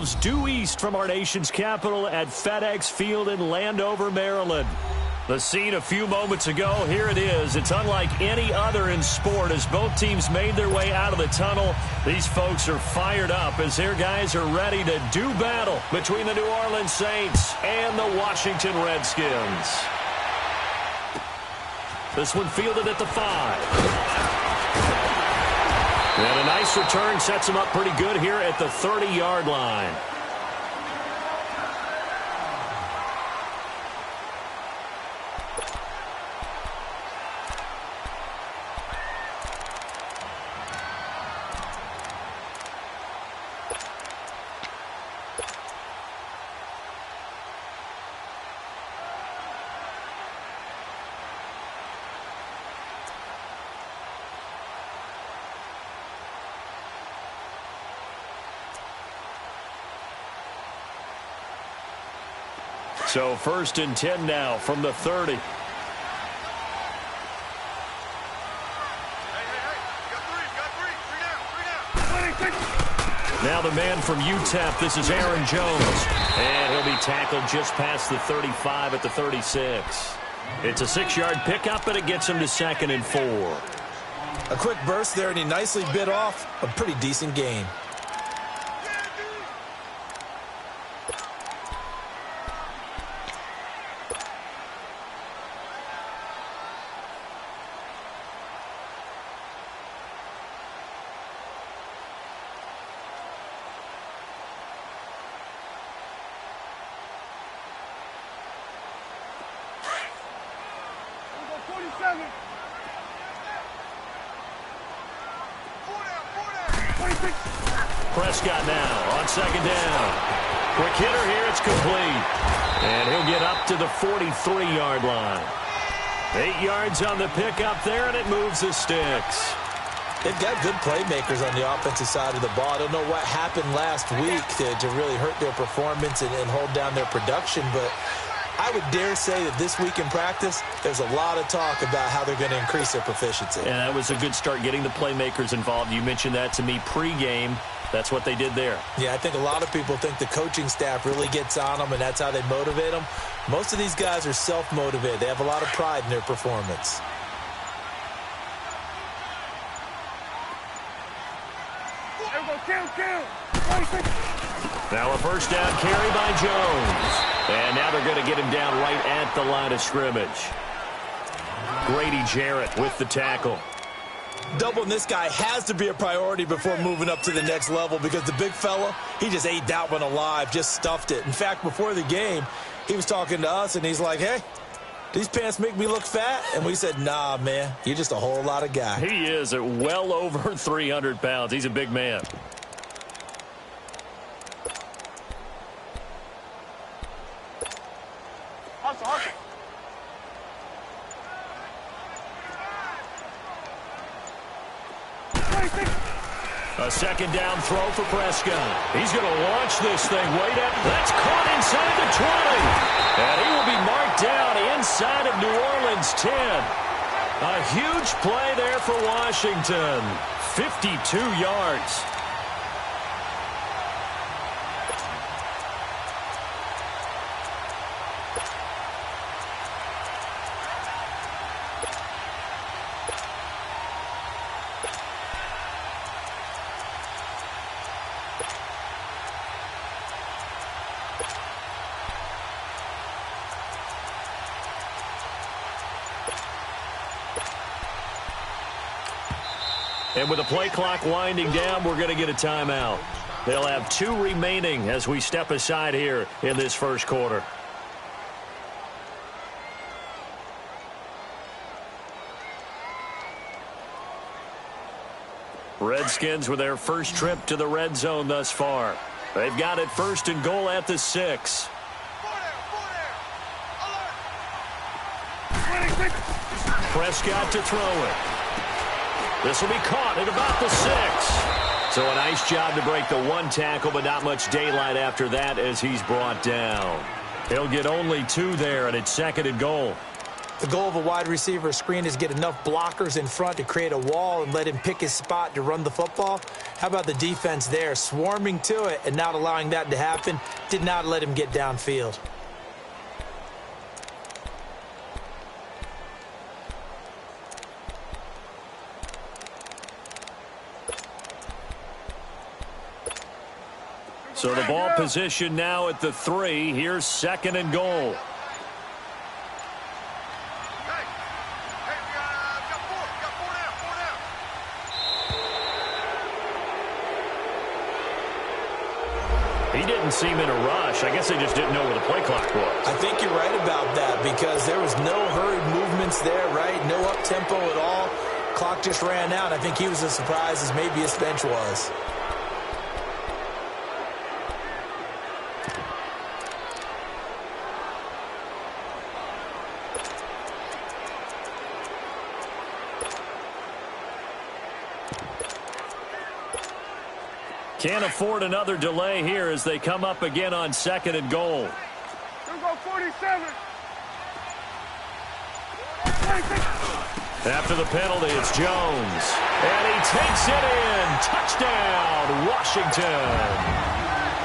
ourselves due east from our nation's capital at FedEx Field in Landover, Maryland. The scene a few moments ago, here it is. It's unlike any other in sport as both teams made their way out of the tunnel. These folks are fired up as their guys are ready to do battle between the New Orleans Saints and the Washington Redskins. This one fielded at the 5. And a nice return sets him up pretty good here at the 30-yard line. So 1st and 10 now from the 30. Now the man from UTEP, this is Aaron Jones. And he'll be tackled just past the 35 at the 36. It's a 6-yard pickup, and it gets him to 2nd and 4. A quick burst there, and he nicely bit off a pretty decent gain. Prescott now on 2nd down. Quick hitter here, it's complete. And he'll get up to the 43-yard line. 8 yards on the pickup there, and it moves the sticks. They've got good playmakers on the offensive side of the ball. I don't know what happened last week to really hurt their performance and hold down their production, but I would dare say that this week in practice, there's a lot of talk about how they're going to increase their proficiency. And that was a good start, getting the playmakers involved. You mentioned that to me pregame. That's what they did there. Yeah, I think a lot of people think the coaching staff really gets on them, and that's how they motivate them. Most of these guys are self-motivated. They have a lot of pride in their performance. Now a 1st down carry by Jones. And now they're going to get him down right at the line of scrimmage. Grady Jarrett with the tackle. Doubling this guy has to be a priority before moving up to the next level because the big fella, he just ate that one alive, just stuffed it. In fact, before the game, he was talking to us, and he's like, hey, these pants make me look fat? And we said, nah, man, you're just a whole lot of guy. He is at well over 300 pounds. He's a big man. A 2nd down throw for Prescott. He's going to launch this thing way down. That's caught inside the 20. And he will be marked down inside of New Orleans 10. A huge play there for Washington. 52 yards. And with the play clock winding down, we're going to get a timeout. They'll have 2 remaining as we step aside here in this 1st quarter. Redskins with their first trip to the red zone thus far. They've got it 1st and goal at the 6. Prescott to throw it. This will be caught at about the 6. So a nice job to break the 1 tackle, but not much daylight after that as he's brought down. He'll get only 2 there, and it's 2nd and goal. The goal of a wide receiver screen is get enough blockers in front to create a wall and let him pick his spot to run the football. How about the defense there, swarming to it and not allowing that to happen? Did not let him get downfield. So the ball position now at the 3. Here's 2nd and goal. He didn't seem in a rush. I guess they just didn't know where the play clock was. I think you're right about that because there was no hurried movements there, right? No up-tempo at all. Clock just ran out. I think he was as surprised as maybe his bench was. Can't afford another delay here as they come up again on 2nd and goal. Here we go, 47. After the penalty, it's Jones. And he takes it in. Touchdown, Washington.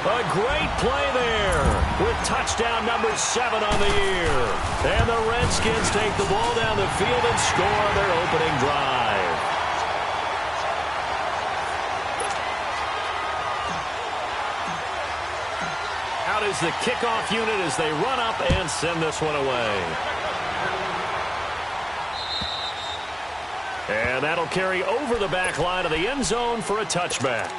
A great play there with touchdown number 7 on the year. And the Redskins take the ball down the field and score their opening drive. Out is the kickoff unit as they run up and send this one away. And that'll carry over the back line of the end zone for a touchback.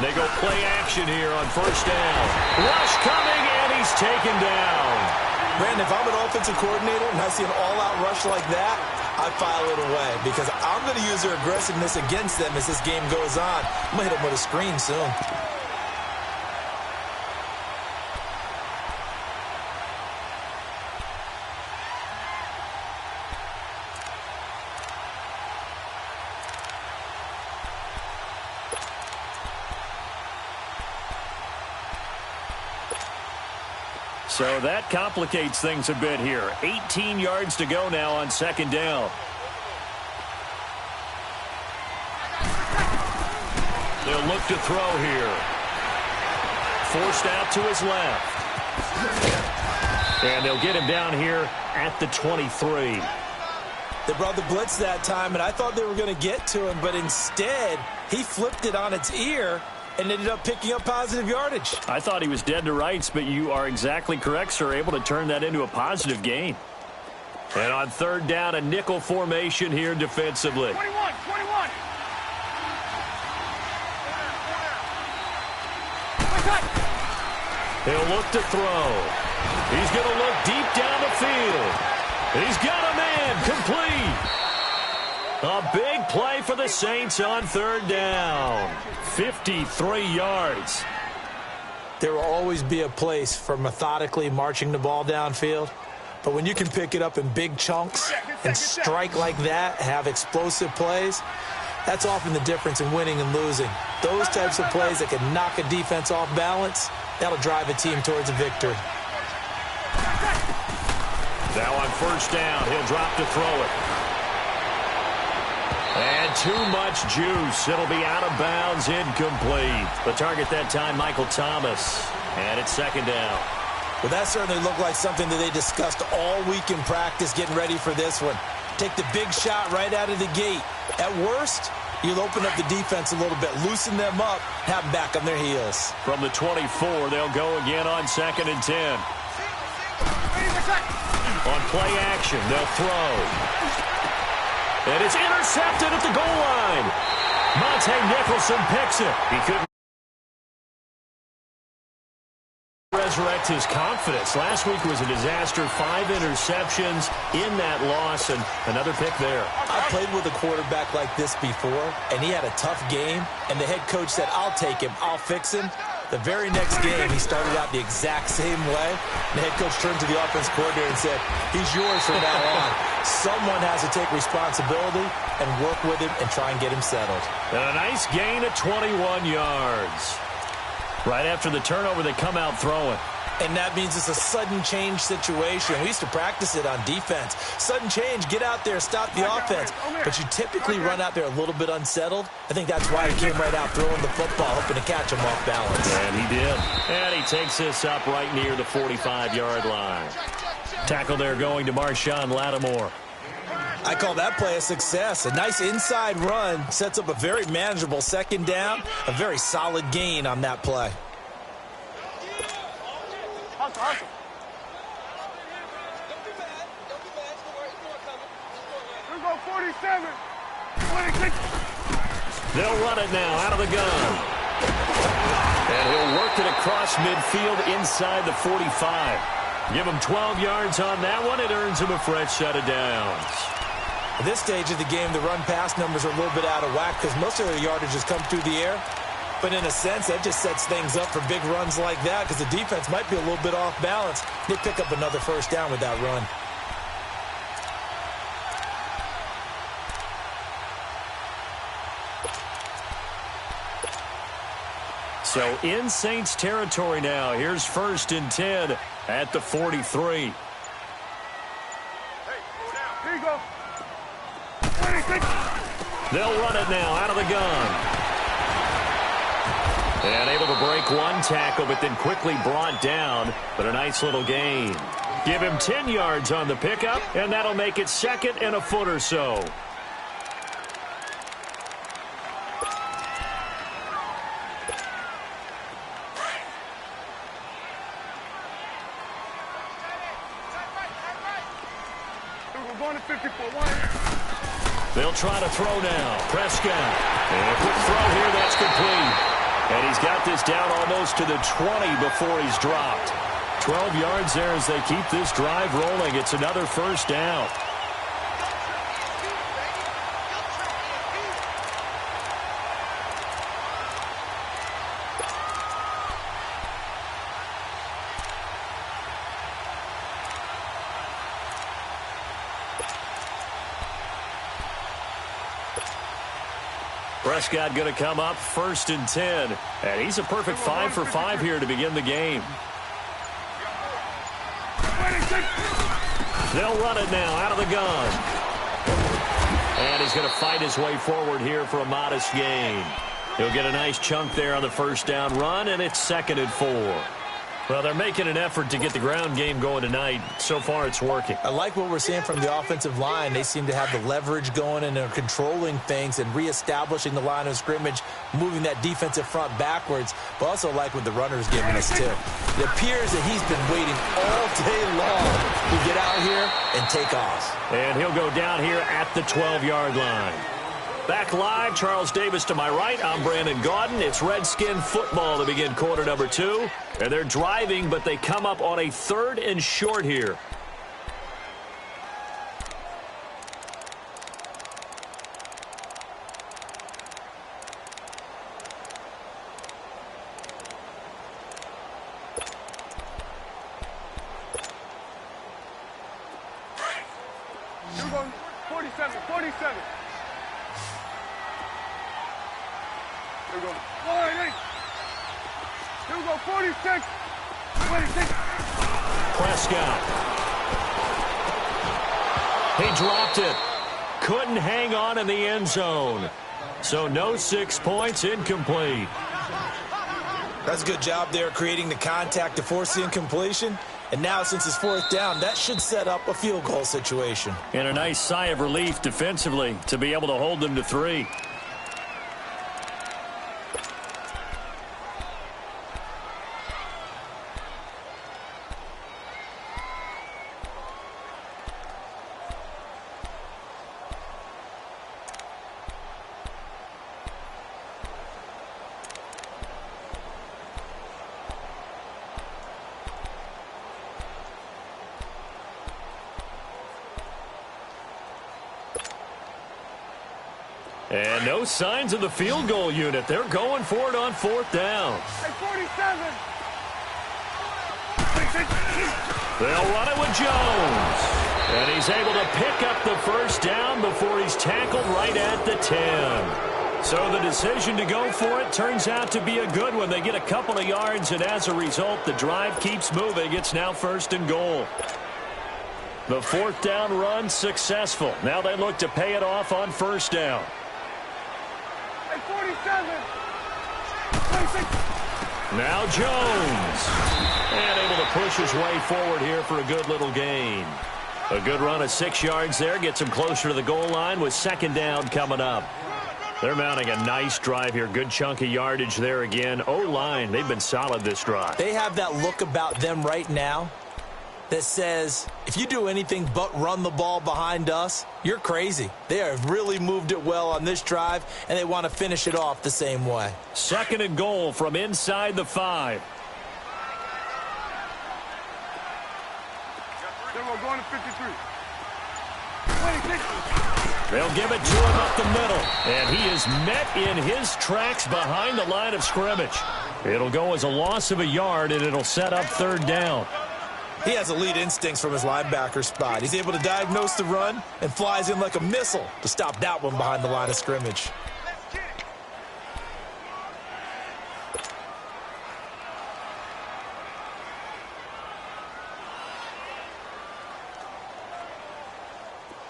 They go play action here on 1st down. Rush coming, and he's taken down. Brandon, if I'm an offensive coordinator and I see an all-out rush like that, I file it away because I'm going to use their aggressiveness against them as this game goes on. I'm going to hit them with a screen soon. So that complicates things a bit here. 18 yards to go now on 2nd down. They'll look to throw here. Forced out to his left. And they'll get him down here at the 23. They brought the blitz that time, and I thought they were going to get to him, but instead he flipped it on its ear and ended up picking up positive yardage. I thought he was dead to rights, but you are exactly correct, sir. Able to turn that into a positive gain. And on 3rd down, a nickel formation here defensively. 21. He'll look to throw. He's going to look deep down the field. He's got a man complete. A big play for the Saints on 3rd down. 53 yards. There will always be a place for methodically marching the ball downfield. But when you can pick it up in big chunks and strike like that, have explosive plays, that's often the difference in winning and losing. Those types of plays that can knock a defense off balance, that'll drive a team towards a victory. Now on 1st down, he'll drop to throw it. And too much juice. It'll be out of bounds, incomplete. The target that time, Michael Thomas. And it's 2nd down. Well, that certainly looked like something that they discussed all week in practice getting ready for this one. Take the big shot right out of the gate. At worst, you'll open up the defense a little bit, loosen them up, have them back on their heels. From the 24, they'll go again on 2nd and 10. On play action, they'll throw. And it's intercepted at the goal line. Monte Nicholson picks it. He couldn't Resurrect his confidence. Last week was a disaster. 5 interceptions in that loss, and another pick there. I played with a quarterback like this before, and he had a tough game, and the head coach said, I'll take him, I'll fix him. The very next game, he started out the exact same way. The head coach turned to the offense coordinator and said, he's yours from now on. Someone has to take responsibility and work with him and try and get him settled. And a nice gain of 21 yards. Right after the turnover, they come out throwing. And that means it's a sudden change situation. We used to practice it on defense. Sudden change, get out there, stop the offense. But you typically run out there a little bit unsettled. I think that's why he came right out throwing the football, hoping to catch him off balance. And he did. And he takes this up right near the 45-yard line. Tackle there going to Marshawn Lattimore. I call that play a success. A nice inside run sets up a very manageable second down. A very solid gain on that play. Hustle. We'll go 47. 26. They'll run it now out of the gun. And he'll work it across midfield inside the 45. Give him 12 yards on that one. It earns him a fresh set of downs. At this stage of the game, the run-pass numbers are a little bit out of whack because most of their yardage has come through the air. But in a sense, that just sets things up for big runs like that because the defense might be a little bit off balance. They pick up another first down with that run. So in Saints territory now. Here's 1st and 10 at the 43. Hey, here you go. 26. They'll run it now out of the gun. And able to break one tackle, but then quickly brought down. But a nice little gain. Give him 10 yards on the pickup, and that'll make it 2nd and a foot or so. We're going to 54-1. They'll try to throw now. Prescott. And a quick throw here. That's complete. And he's got this down almost to the 20 before he's dropped. 12 yards there as they keep this drive rolling. It's another first down. Prescott going to come up 1st and 10. And he's a perfect 5 for 5 here to begin the game. 26. They'll run it now out of the gun. And he's going to fight his way forward here for a modest gain. He'll get a nice chunk there on the first down run, and it's 2nd and 4. Well, they're making an effort to get the ground game going tonight. So far, it's working. I like what we're seeing from the offensive line. They seem to have the leverage going and are controlling things and reestablishing the line of scrimmage, moving that defensive front backwards, but also like what the runner's giving us, too. It appears that he's been waiting all day long to get out here and take off. And he'll go down here at the 12-yard line. Back live, Charles Davis to my right. I'm Brandon Gaudin. It's Redskin football to begin quarter number 2. And they're driving, but they come up on a 3rd and short here. We're going 47. 47. Here we go. 48. Here we go. 46. 26. Prescott. He dropped it. Couldn't hang on in the end zone. So no 6 points, incomplete. That's a good job there creating the contact to force the incompletion. And now, since it's 4th down, that should set up a field goal situation. And a nice sigh of relief defensively to be able to hold them to 3. And no signs of the field goal unit. They're going for it on 4th down. Hey, 47. They'll run it with Jones. And he's able to pick up the first down before he's tackled right at the 10. So the decision to go for it turns out to be a good one. They get a couple of yards, and as a result, the drive keeps moving. It's now 1st and goal. The 4th down run successful. Now they look to pay it off on 1st down. Hey, 47. 26. Now Jones. And able to push his way forward here for a good little gain. A good run of 6 yards there. Gets him closer to the goal line with 2nd down coming up. They're mounting a nice drive here. Good chunk of yardage there again. O-line, they've been solid this drive. They have that look about them right now that says, if you do anything but run the ball behind us, you're crazy. They have really moved it well on this drive, and they want to finish it off the same way. 2nd and goal from inside the 5. Then we're going to 53. 26. They'll give it to him up the middle. And he is met in his tracks behind the line of scrimmage. It'll go as a loss of a yard, and it'll set up 3rd down. He has elite instincts from his linebacker spot. He's able to diagnose the run and flies in like a missile to stop that one behind the line of scrimmage.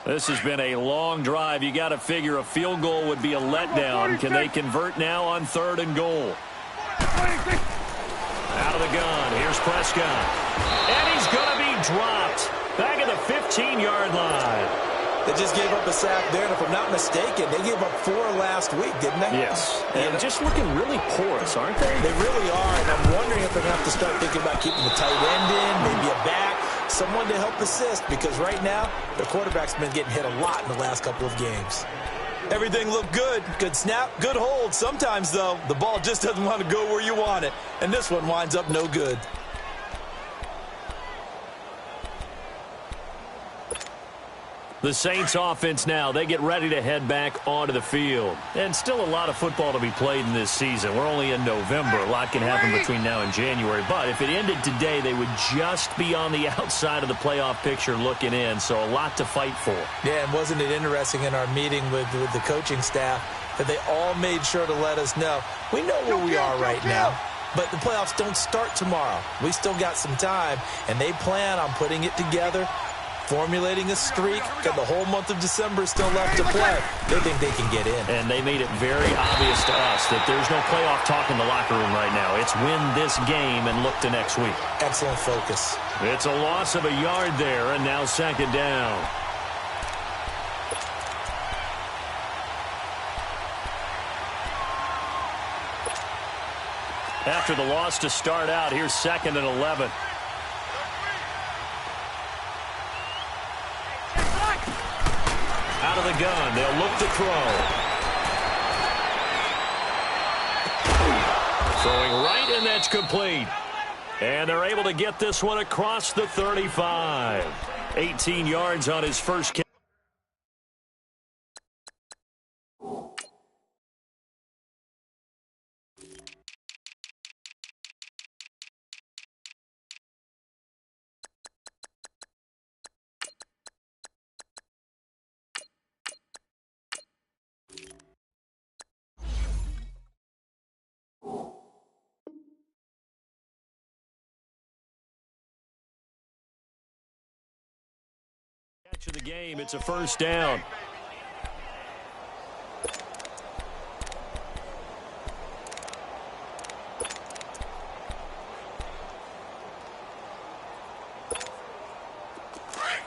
This has been a long drive. You got to figure a field goal would be a letdown. Can they convert now on 3rd and goal? 26. Out of the gun. Here's Prescott. And he's going to be dropped. Back at the 15-yard line. They just gave up a sack there, and if I'm not mistaken, they gave up 4 last week, didn't they? Yes. And just looking really porous, aren't they? They really are, and I'm wondering if they're going to have to start thinking about keeping the tight end in, maybe a back, someone to help assist, because right now, their quarterback's been getting hit a lot in the last couple of games. Everything looked good. Good snap, good hold. Sometimes, though, the ball just doesn't want to go where you want it, and this one winds up no good. The Saints offense now, they get ready to head back onto the field. And still a lot of football to be played in this season. We're only in November. A lot can happen between now and January. But if it ended today, they would just be on the outside of the playoff picture looking in. So a lot to fight for. Yeah, and wasn't it interesting in our meeting with the coaching staff that they all made sure to let us know, we know where we are right now, but the playoffs don't start tomorrow. We still got some time, and they plan on putting it together, formulating a streak, got the whole month of December still left to play. They think they can get in. And they made it very obvious to us that there's no playoff talk in the locker room right now. It's win this game and look to next week. Excellent focus. It's a loss of a yard there, and now 2nd down. After the loss to start out, here's 2nd and 11. Out of the gun, they'll look to throw. Throwing right, and that's complete. And they're able to get this one across the 35. 18 yards on his first catch. Of the game, it's a 1st down.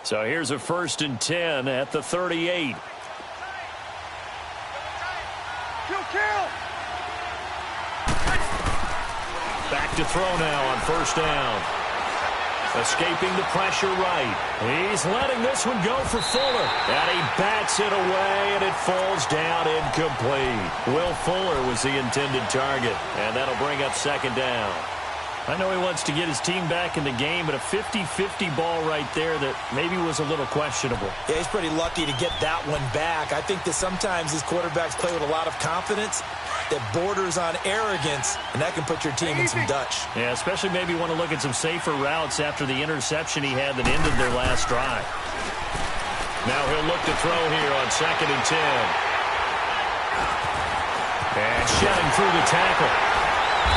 So here's a 1st and 10 at the 38. Kill. Back to throw now on 1st down. Escaping the pressure right. He's letting this one go for Fuller. And he bats it away, and it falls down incomplete. Will Fuller was the intended target, and that'll bring up 2nd down. I know he wants to get his team back in the game, but a 50-50 ball right there that maybe was a little questionable. Yeah, he's pretty lucky to get that one back. I think that sometimes these quarterbacks play with a lot of confidence that borders on arrogance, and that can put your team in some Dutch. Yeah, especially maybe want to look at some safer routes after the interception he had that ended their last drive. Now he'll look to throw here on 2nd and 10. And shedding through the tackle.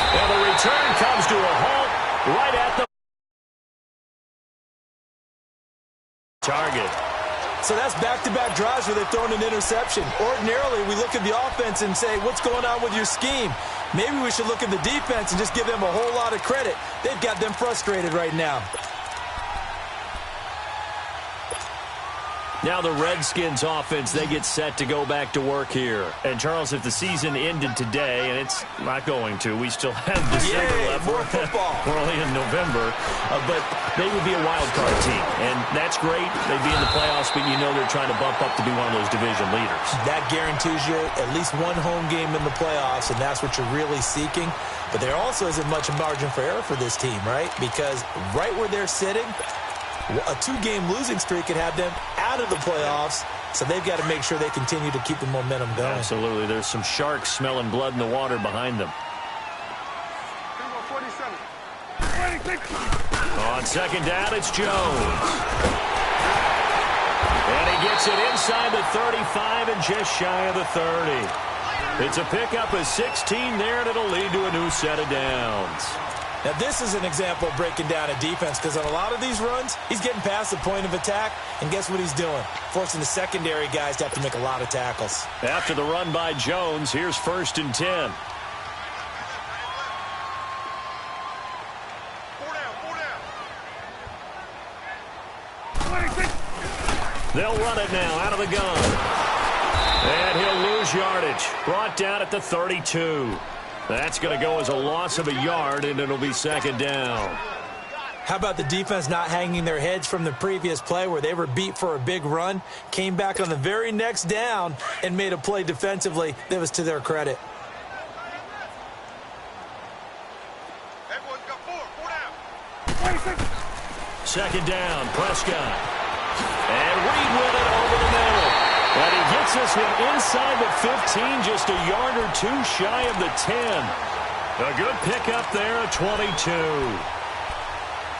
Well, the return comes to a halt right at the target. So that's back-to-back drives where they've thrown an interception. Ordinarily, we look at the offense and say, what's going on with your scheme? Maybe we should look at the defense and just give them a whole lot of credit. They've got them frustrated right now. Now the Redskins offense, they get set to go back to work here. And, Charles, if the season ended today, and it's not going to, we still have December left. More football. We're only in November. But they would be a wild card team. And that's great. They'd be in the playoffs, but you know they're trying to bump up to be one of those division leaders. That guarantees you at least one home game in the playoffs, and that's what you're really seeking. But there also isn't much margin for error for this team, right? Because right where they're sitting, a 2-game losing streak could have them out of the playoffs, so they've got to make sure they continue to keep the momentum going. Absolutely. There's some sharks smelling blood in the water behind them. On 2nd down, it's Jones. And he gets it inside the 35 and just shy of the 30. It's a pickup of 16 there, and it'll lead to a new set of downs. Now, this is an example of breaking down a defense because on a lot of these runs, he's getting past the point of attack, and guess what he's doing? Forcing the secondary guys to have to make a lot of tackles. After the run by Jones, here's 1st and 10. They'll run it now out of the gun. And he'll lose yardage. Brought down at the 32. That's going to go as a loss of a yard, and it'll be 2nd down. How about the defense not hanging their heads from the previous play where they were beat for a big run, came back on the very next down, and made a play defensively that was to their credit. Second down, Prescott. And Reed with it over the middle. And he gets this one inside the 15, just a yard or two shy of the 10. A good pickup there at 22.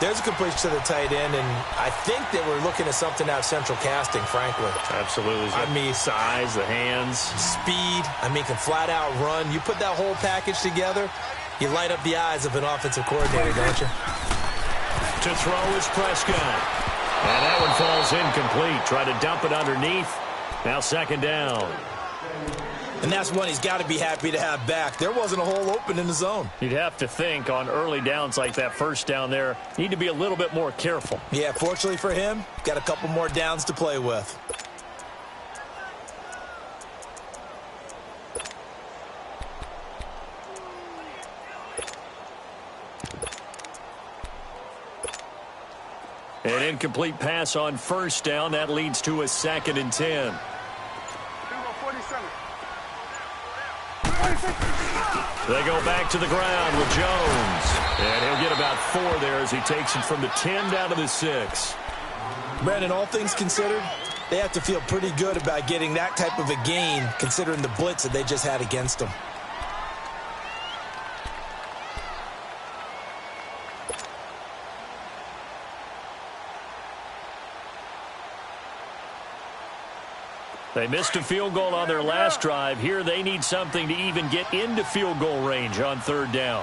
There's a completion to the tight end, and I think that we're looking at something out of central casting, frankly. Absolutely. I mean, size, the hands. Speed. I mean, can flat out run. You put that whole package together, you light up the eyes of an offensive coordinator, don't you? To throw is Prescott. And that one falls incomplete. Try to dump it underneath. Now 2nd down. And that's one he's got to be happy to have back. There wasn't a hole open in the zone. You'd have to think on early downs like that 1st down there, need to be a little bit more careful. Yeah, fortunately for him, got a couple more downs to play with. An incomplete pass on 1st down. That leads to a 2nd and 10. They go back to the ground with Jones. And he'll get about 4 there as he takes it from the 10 down to the 6. Brandon, all things considered, they have to feel pretty good about getting that type of a gain considering the blitz that they just had against them. They missed a field goal on their last drive. Here they need something to even get into field goal range on 3rd down.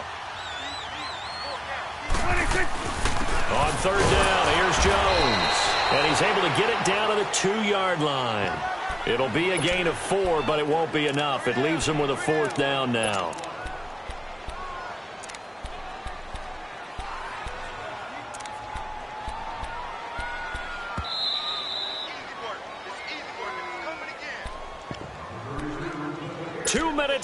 On 3rd down, here's Jones. And he's able to get it down to the 2-yard line. It'll be a gain of 4, but it won't be enough. It leaves them with a 4th down now.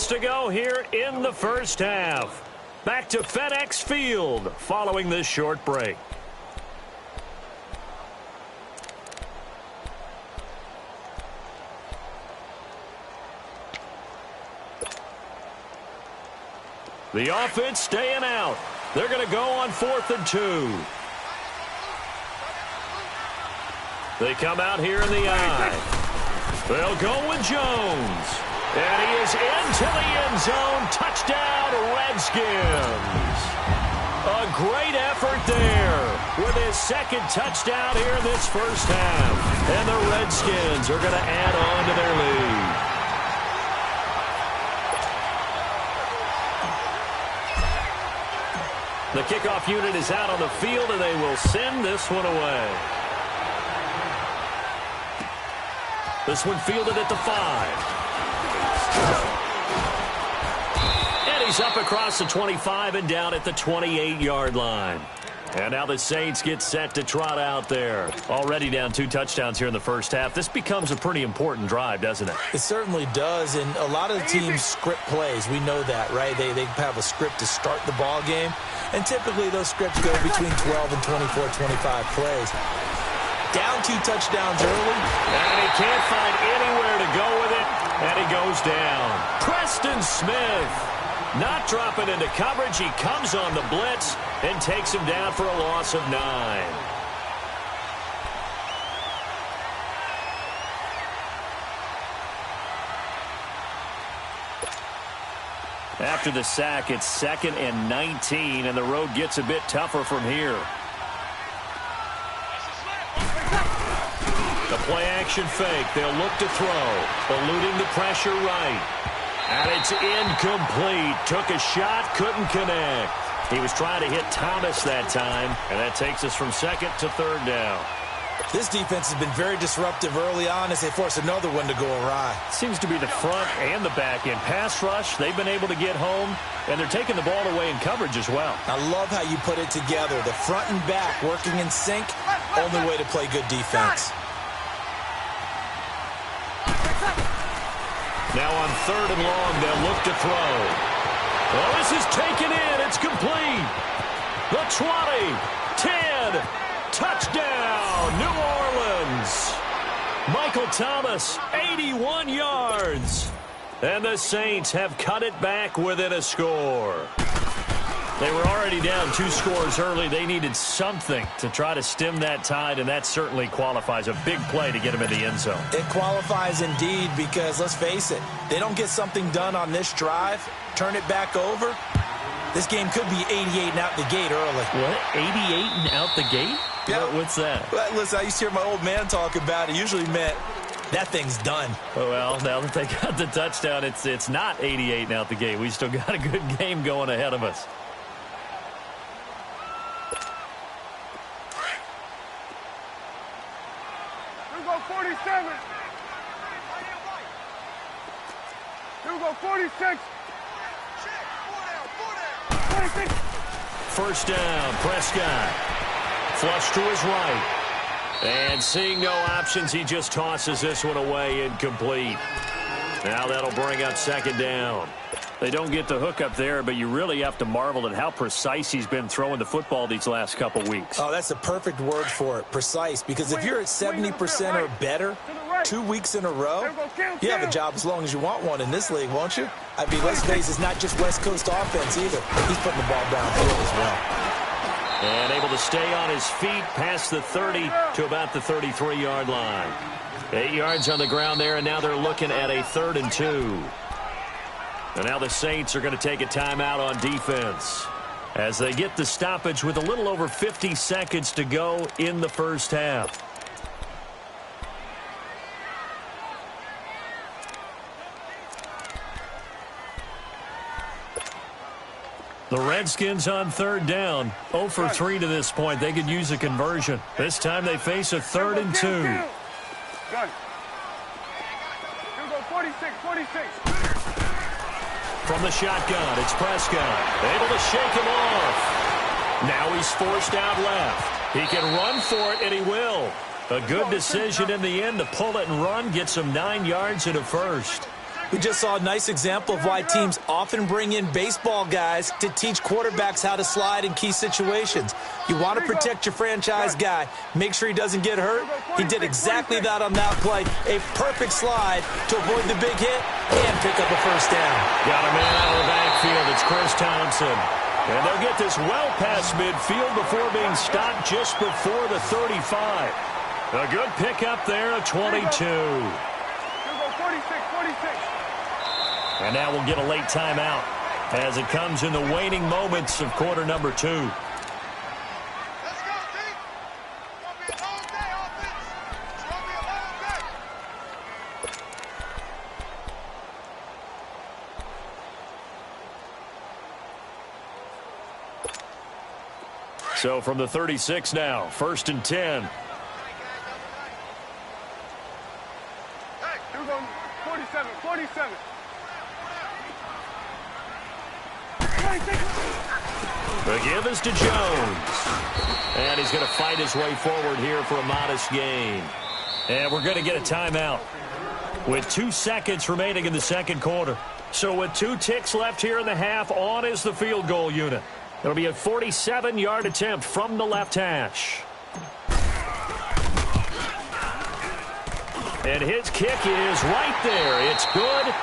To go here in the 1st half. Back to FedEx Field following this short break. The offense staying out. They're going to go on 4th and 2. They come out here in the I. They'll go with Jones. And he is into the end zone. Touchdown, Redskins. A great effort there with his second touchdown here in this first half. And the Redskins are going to add on to their lead. The kickoff unit is out on the field, and they will send this one away. This one fielded at the 5. And he's up across the 25 and down at the 28-yard line. And now the Saints get set to trot out there. Already down 2 touchdowns here in the first half. This becomes a pretty important drive, doesn't it? It certainly does, and a lot of the teams script plays. We know that, right? They have a script to start the ball game, and typically those scripts go between 12 and 24, 25 plays. Down 2 touchdowns early. And he can't find anywhere to go with it, and he goes down. Preston Smith not dropping into coverage. He comes on the blitz and takes him down for a loss of 9. After the sack, it's 2nd and 19, and the road gets a bit tougher from here. The play-action fake. They'll look to throw. Eluding the pressure right. And it's incomplete. Took a shot, couldn't connect. He was trying to hit Thomas that time, and that takes us from 2nd to 3rd down. This defense has been very disruptive early on as they force another one to go awry. Seems to be the front and the back end. Pass rush, they've been able to get home, and they're taking the ball away in coverage as well. I love how you put it together. The front and back working in sync, only way to play good defense. Now on 3rd and long, they'll look to throw. Oh, this is taken in. It's complete. The 20, 10, touchdown, New Orleans. Michael Thomas, 81 yards. And the Saints have cut it back within a score. They were already down 2 scores early. They needed something to try to stem that tide, and that certainly qualifies. A big play to get them in the end zone. It qualifies indeed because, let's face it, they don't get something done on this drive, turn it back over, this game could be 88 and out the gate early. What? 88 and out the gate? Yeah. What's that? Well, listen, I used to hear my old man talk about it. Usually meant that thing's done. Well, now that they got the touchdown, it's not 88 and out the gate. We still got a good game going ahead of us. Go 47. Go 46. 46. First down, Prescott. Flush to his right. And seeing no options, he just tosses this one away, incomplete. Now that'll bring up 2nd down. They don't get the hook up there, but you really have to marvel at how precise he's been throwing the football these last couple weeks. Oh, that's the perfect word for it, precise. Because if you're at 70% or better 2 weeks in a row, you have a job as long as you want one in this league, won't you? I mean, let's face it, it's not just West Coast offense either. He's putting the ball downfield as well. And able to stay on his feet past the 30 to about the 33-yard line. 8 yards on the ground there, and now they're looking at a 3rd and 2. And now the Saints are going to take a timeout on defense as they get the stoppage with a little over 50 seconds to go in the first half. The Redskins on 3rd down. 0 for 3 to this point. They could use a conversion. This time they face a 3rd and 2. Good. Go 46, 46. From the shotgun, it's Prescott. Able to shake him off. Now he's forced out left. He can run for it, and he will. A good decision in the end to pull it and run. Gets him 9 yards and a first. We just saw a nice example of why teams often bring in baseball guys to teach quarterbacks how to slide in key situations. You want to protect your franchise guy. Make sure he doesn't get hurt. He did exactly that on that play. A perfect slide to avoid the big hit and pick up a first down. Got a man out of the backfield. It's Chris Thompson. And they'll get this well past midfield before being stopped just before the 35. A good pickup there at 22. 46. And now we'll get a late timeout as it comes in the waning moments of quarter number 2. Let's go, team. It's going to be a long day, offense. It's going to be a long day. So from the 36 now, 1st and 10. Hey, we're going 47, 47. The give is to Jones. And he's going to fight his way forward here for a modest gain. And we're going to get a timeout with 2 seconds remaining in the second quarter. So with 2 ticks left here in the half, on is the field goal unit. It'll be a 47-yard attempt from the left hash. And his kick is right there. It's good.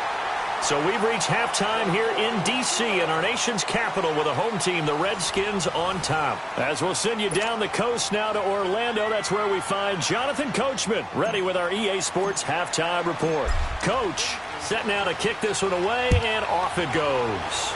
So we've reached halftime here in D.C. in our nation's capital with a home team, the Redskins, on top. As we'll send you down the coast now to Orlando, that's where we find Jonathan Coachman ready with our EA Sports halftime report. Coach, set now to kick this one away, and off it goes.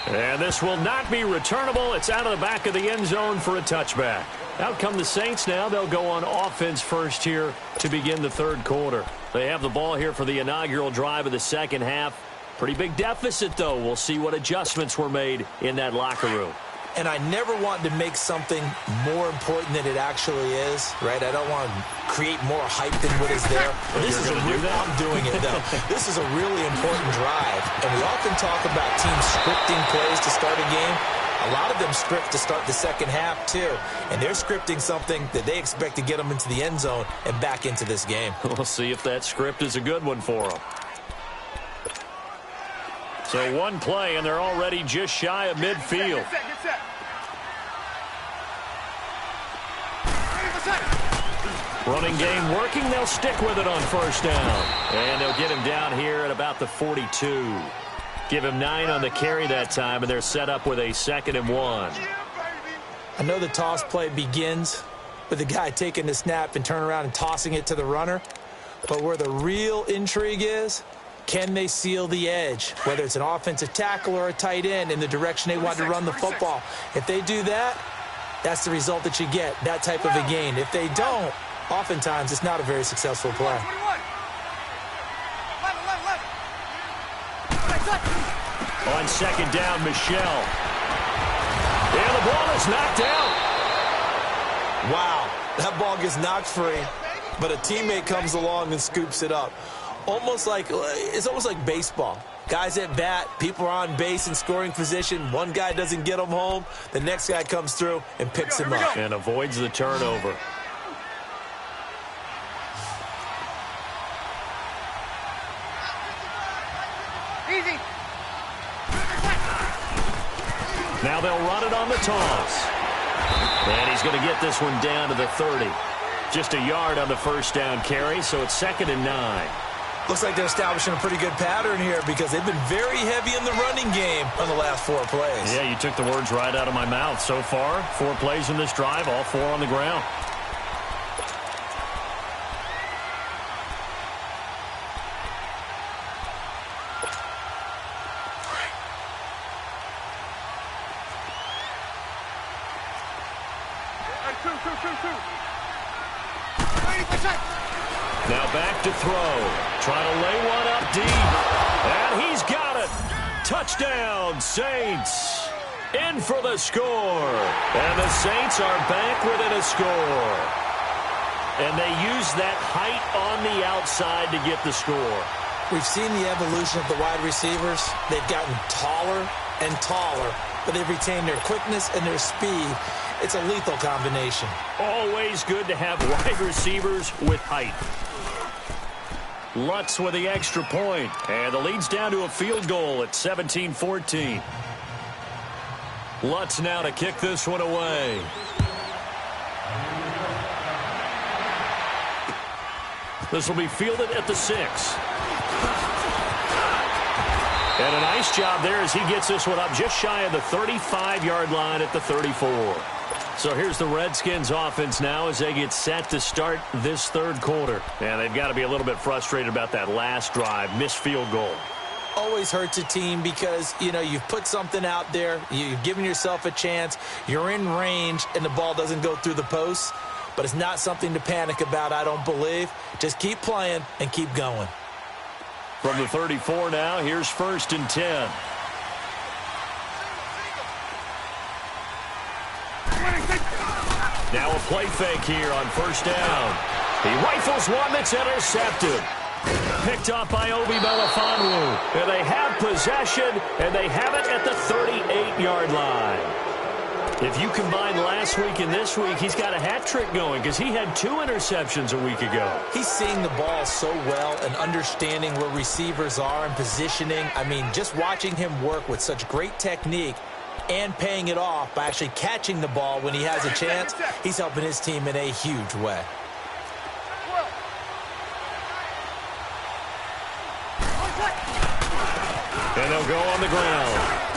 And this will not be returnable. It's out of the back of the end zone for a touchback. Out come the Saints now. They'll go on offense first here to begin the third quarter. They have the ball here for the inaugural drive of the second half. Pretty big deficit, though. We'll see what adjustments were made in that locker room. And I never want to make something more important than it actually is, right? I don't want to create more hype than what is there. This is I'm doing it, though. This is a really important drive. And we often talk about teams scripting plays to start a game. A lot of them script to start the second half, too. And they're scripting something that they expect to get them into the end zone and back into this game. We'll see if that script is a good one for them. So one play, and they're already just shy of midfield. Get set. Running game working. They'll stick with it on first down. And they'll get him down here at about the 42. Give him 9 on the carry that time, and they're set up with a 2nd and 1. I know the toss play begins with the guy taking the snap and turning around and tossing it to the runner. But where the real intrigue is, can they seal the edge, whether it's an offensive tackle or a tight end, in the direction they want to run the football? If they do that, that's the result that you get, that type of a gain. If they don't, oftentimes it's not a very successful play. On second down, Michelle. And the ball is knocked out. Wow, that ball gets knocked free, but a teammate comes along and scoops it up. It's almost like baseball. Guys at bat, people are on base in scoring position. One guy doesn't get him home. The next guy comes through and picks him up. And avoids the turnover. Easy. Now they'll run it on the toss. And he's going to get this one down to the 30. Just a yard on the first down carry, so it's 2nd and 9. Looks like they're establishing a pretty good pattern here because they've been very heavy in the running game on the last 4 plays. Yeah, you took the words right out of my mouth. So far, 4 plays in this drive, all 4 on the ground. Now back to throw. Trying to lay one up deep. And he's got it. Touchdown, Saints. In for the score. And the Saints are back within a score. And they use that height on the outside to get the score. We've seen the evolution of the wide receivers. They've gotten taller and taller, but they've retained their quickness and their speed. It's a lethal combination. Always good to have wide receivers with height. Lutz with the extra point, and the lead's down to a field goal at 17-14. Lutz now to kick this one away. This will be fielded at the 6. And a nice job there as he gets this one up just shy of the 35-yard line at the 34. So here's the Redskins offense now as they get set to start this third quarter. And they've got to be a little bit frustrated about that last drive, missed field goal. Always hurts a team because, you know, you've put something out there, you've given yourself a chance, you're in range, and the ball doesn't go through the posts. But it's not something to panic about, I don't believe. Just keep playing and keep going. From the 34 now, here's 1st and 10. Now a play fake here on 1st down. He rifles one that's intercepted. Picked off by Obi Melifonwu. And they have possession, and they have it at the 38-yard line. If you combine last week and this week, he's got a hat trick going because he had 2 interceptions a week ago. He's seeing the ball so well and understanding where receivers are and positioning. I mean, just watching him work with such great technique and paying it off by actually catching the ball when he has a chance, he's helping his team in a huge way. And they'll go on the ground.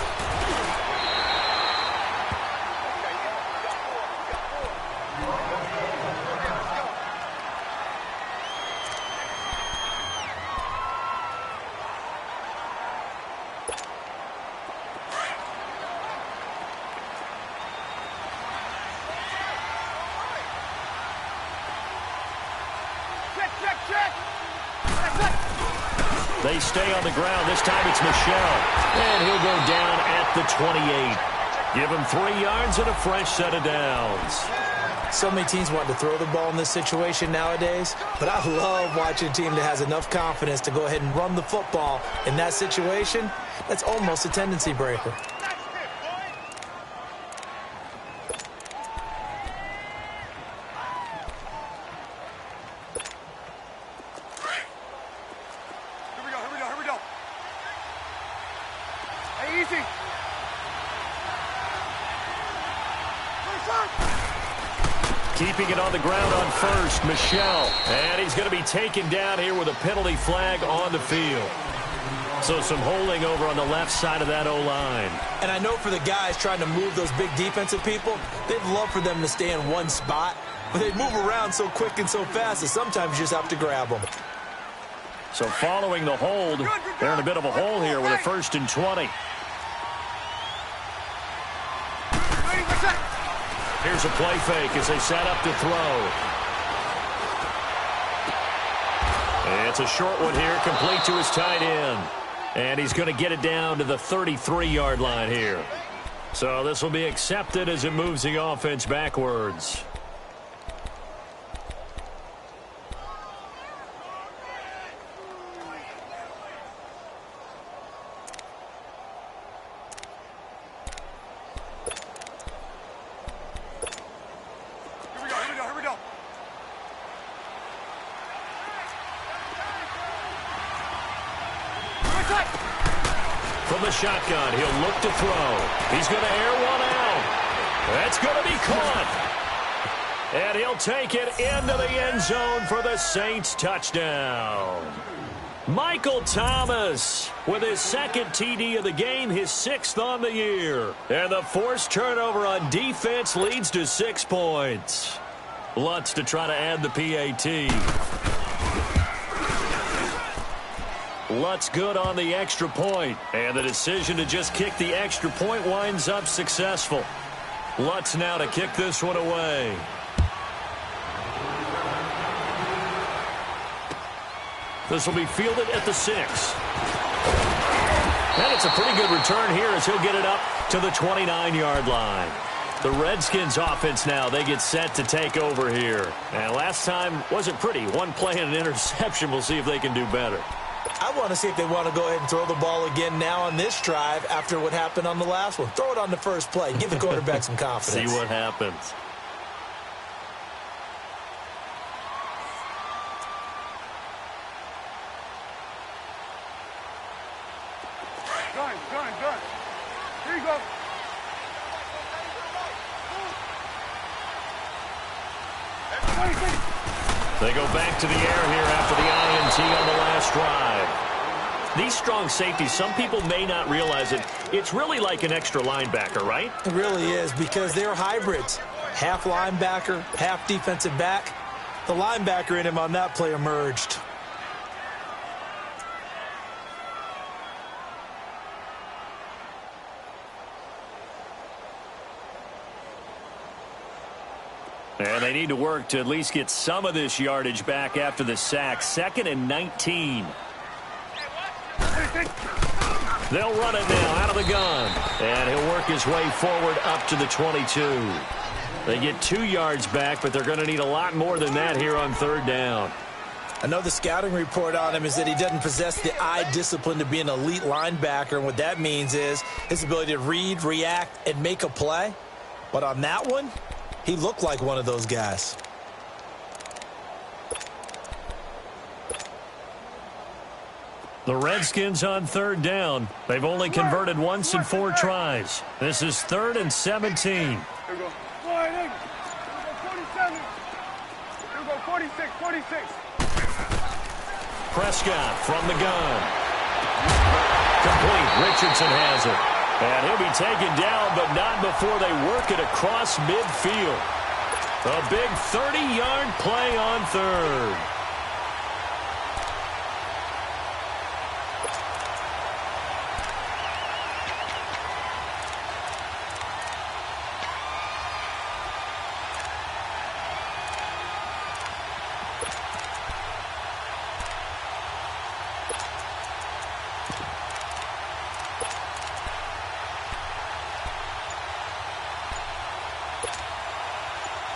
They stay on the ground. This time it's Michel. And he'll go down at the 28. Give him 3 yards and a fresh set of downs. So many teams want to throw the ball in this situation nowadays, but I love watching a team that has enough confidence to go ahead and run the football. In that situation, that's almost a tendency breaker. Keeping it on the ground on 1st, Michel. And he's going to be taken down here with a penalty flag on the field. So some holding over on the left side of that O-line. And I know for the guys trying to move those big defensive people, they'd love for them to stay in one spot. But they move around so quick and so fast that sometimes you just have to grab them. So following the hold, they're in a bit of a hole here with a 1st and 20. Here's a play fake as they set up to throw. And it's a short one here, complete to his tight end. And he's going to get it down to the 33-yard line here. So this will be accepted as it moves the offense backwards. From the shotgun, he'll look to throw. He's going to air one out. That's going to be caught. And he'll take it into the end zone for the Saints touchdown. Michael Thomas with his 2nd TD of the game, his 6th on the year. And the forced turnover on defense leads to 6 points. Lutz to try to add the PAT. Lutz good on the extra point. And the decision to just kick the extra point winds up successful. Lutz now to kick this one away. This will be fielded at the 6. And it's a pretty good return here as he'll get it up to the 29-yard line. The Redskins offense now, they get set to take over here. And last time wasn't pretty. One play and an interception. We'll see if they can do better. I want to see if they want to go ahead and throw the ball again now on this drive after what happened on the last one. Throw it on the first play. Give the quarterback some confidence. See what happens. Done. Here you go. They go back to the air here after the INT on the last drive. These strong safeties, some people may not realize it. It's really like an extra linebacker, right? It really is, because they're hybrids. Half linebacker, half defensive back. The linebacker in him on that play emerged. And they need to work to at least get some of this yardage back after the sack. 2nd and 19. They'll run it now out of the gun. And he'll work his way forward up to the 22. They get 2 yards back, but they're going to need a lot more than that here on 3rd down. I know the scouting report on him is that he doesn't possess the eye discipline to be an elite linebacker. And what that means is his ability to read, react, and make a play. But on that one, he looked like one of those guys. The Redskins on 3rd down. They've only converted once in 4 tries. This is 3rd and 17. Here we go. 47. Here we go. 46. 46. Prescott from the gun. Complete. Richardson has it. And he'll be taken down, but not before they work it across midfield. A big 30-yard play on 3rd.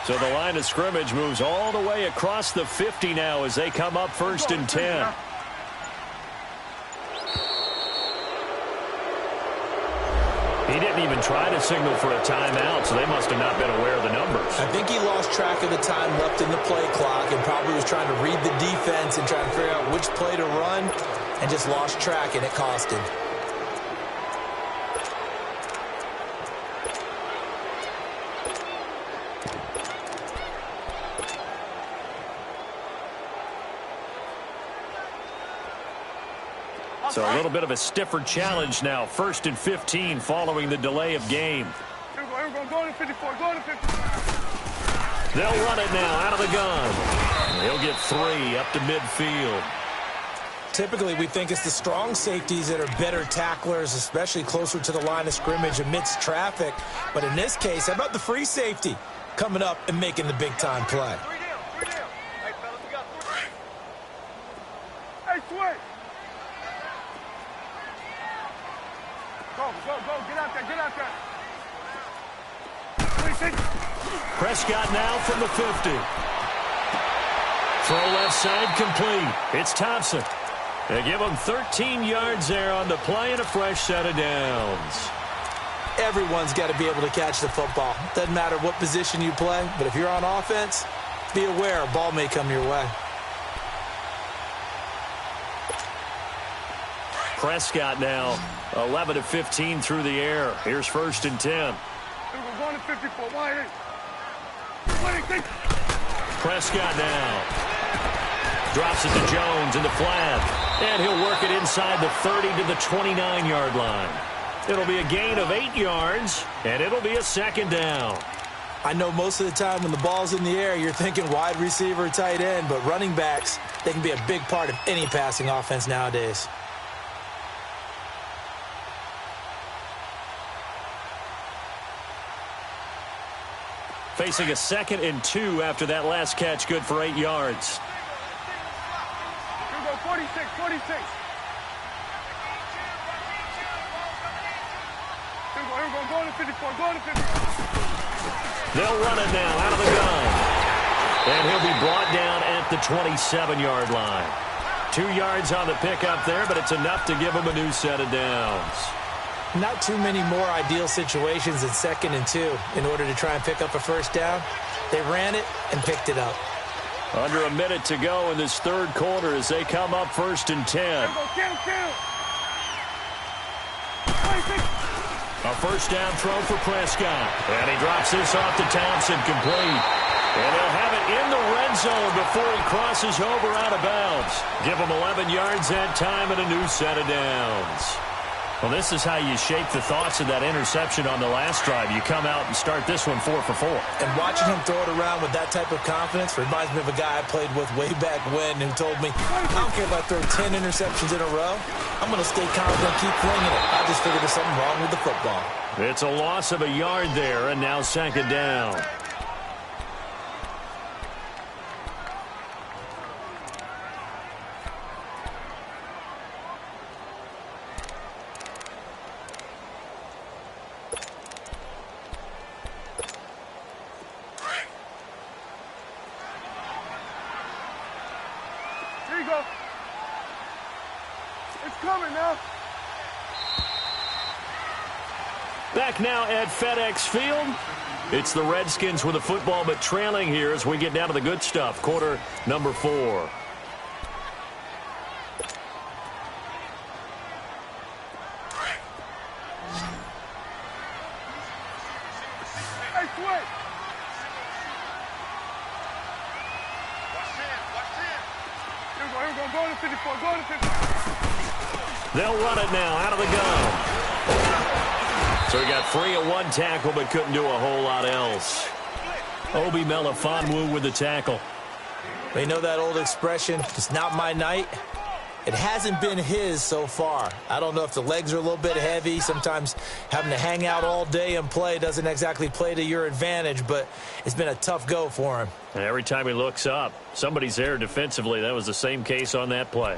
So the line of scrimmage moves all the way across the 50 now as they come up 1st and 10. He didn't even try to signal for a timeout, so they must have not been aware of the numbers. I think he lost track of the time left in the play clock and probably was trying to read the defense and trying to figure out which play to run and just lost track, and it cost him. So a little bit of a stiffer challenge now. 1st and 15 following the delay of game. Here we go. Go to 54. Go to 54. They'll run it now out of the gun. He'll get 3 up to midfield. Typically, we think it's the strong safeties that are better tacklers, especially closer to the line of scrimmage amidst traffic. But in this case, how about the free safety coming up and making the big-time play? Hey, fellas, we got 3. Hey, Sway. Go. Get out there. Get out there. 26. Prescott now from the 50. Throw left side complete. It's Thompson. They give him 13 yards there on the play and a fresh set of downs. Everyone's got to be able to catch the football. Doesn't matter what position you play, but if you're on offense, be aware a ball may come your way. Prescott now 11 of 15 through the air. Here's 1st and 10. Here we go. Going to 54. 26. Prescott now drops it to Jones in the flat, and he'll work it inside the 30 to the 29-yard line. It'll be a gain of 8 yards, and it'll be a 2nd down. I know most of the time when the ball's in the air, you're thinking wide receiver, tight end, but running backs, they can be a big part of any passing offense nowadays. Facing a 2nd and 2 after that last catch, good for 8 yards. Here we go. 46. 46. Here we go. Going to 54. Going to 54. They'll run it now out of the gun. And he'll be brought down at the 27-yard line. 2 yards on the pickup there, but it's enough to give him a new set of downs. Not too many more ideal situations in 2nd and 2 in order to try and pick up a first down. They ran it and picked it up. Under a minute to go in this 3rd quarter as they come up 1st and 10. A first down throw for Prescott. And he drops this off to Thompson, complete. And they'll have it in the red zone before he crosses over out of bounds. Give him 11 yards that time and a new set of downs. Well, this is how you shape the thoughts of that interception on the last drive. You come out and start this one 4 for 4. And watching him throw it around with that type of confidence reminds me of a guy I played with way back when who told me, I don't care if I throw 10 interceptions in a row. I'm going to stay confident, keep flinging it. I just figured there's something wrong with the football. It's a loss of a yard there, and now second down. Here you go. It's coming now. Back now at FedEx Field. It's the Redskins with the football, but trailing here as we get down to the good stuff. Quarter number 4. Hey, switch. Here we go. Go to 54. Go to 54. They'll run it now out of the gun. So he got free of one tackle but couldn't do a whole lot else. Obi Melifonwu with the tackle. You know that old expression, it's not my night? It hasn't been his so far. I don't know if the legs are a little bit heavy. Sometimes having to hang out all day and play doesn't exactly play to your advantage, but it's been a tough go for him. And every time he looks up, somebody's there defensively. That was the same case on that play.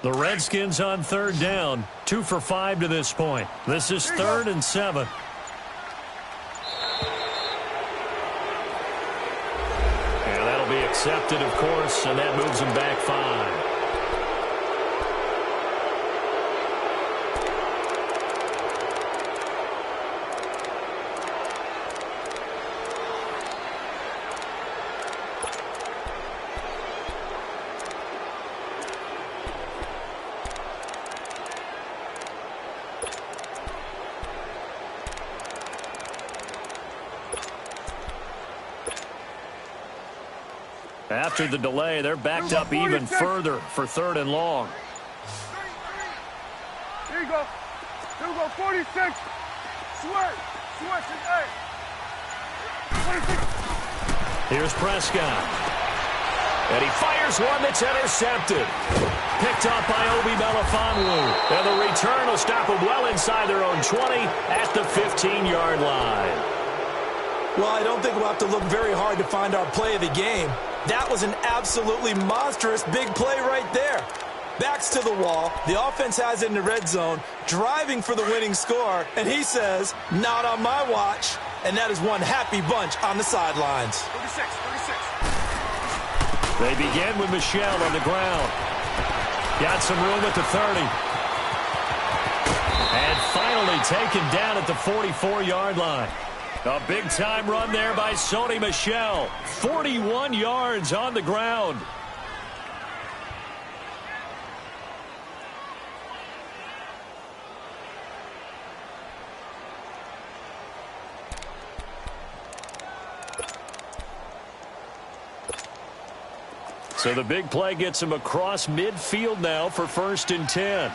The Redskins on third down. 2 for 5 to this point. This is 3rd and 7. And that'll be accepted, of course, and that moves them back 5. After the delay, they're backed up even further for 3rd and long. Here you go. Here we go. 46. Switch. Switch. Hey. 46. Here's Prescott. And he fires one that's intercepted. Picked up by Obi Melifonwu. And the return will stop them well inside their own 20 at the 15-yard line. Well, I don't think we'll have to look very hard to find our play of the game. That was an absolutely monstrous big play right there. Backs to the wall. The offense has it in the red zone, driving for the winning score. And he says, not on my watch. And that is one happy bunch on the sidelines. 36. 36. They begin with Michelle on the ground. Got some room at the 30. And finally taken down at the 44-yard line. A big-time run there by Sony Michel. 41 yards on the ground. So the big play gets him across midfield now for 1st and 10.